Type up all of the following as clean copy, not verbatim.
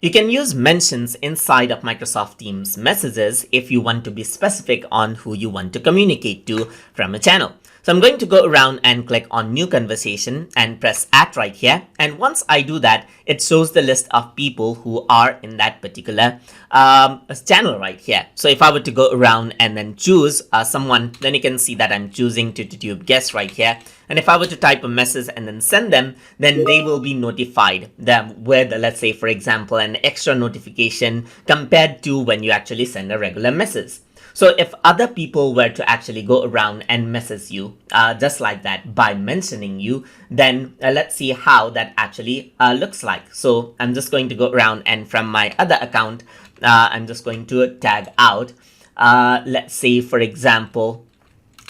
You can use mentions inside of Microsoft Teams messages if you want to be specific on who you want to communicate to from a channel. So I'm going to go around and click on new conversation and press add right here. And once I do that, it shows the list of people who are in that particular channel right here. So if I were to go around and then choose someone, then you can see that I'm choosing TutorTube guest right here. And if I were to type a message and then send them, then they will be notified with, let's say, for example, an extra notification compared to when you actually send a regular message. So if other people were to actually go around and message you just like that by mentioning you, then let's see how that actually looks like. So I'm just going to go around and from my other account, I'm just going to tag out, let's say, for example,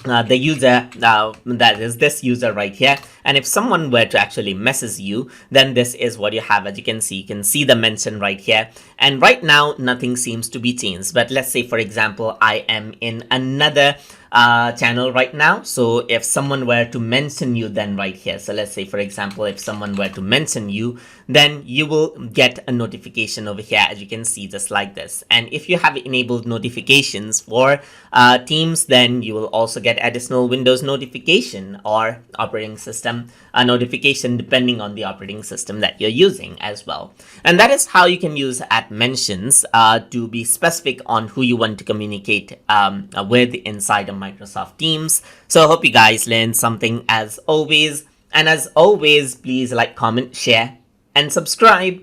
the user that is this user right here. And if someone were to actually message you, then this is what you have. As you can see the mention right here. And right now, nothing seems to be changed. But let's say, for example, I am in another channel right now. So if someone were to mention you, then right here. So let's say, for example, if someone were to mention you, then you will get a notification over here, as you can see, just like this. And if you have enabled notifications for Teams, then you will also get additional Windows notification or operating system notification, depending on the operating system that you're using as well. And that is how you can use @mentions to be specific on who you want to communicate with inside of Microsoft Teams. So I hope you guys learned something as always. And as always, please like, comment, share, and subscribe.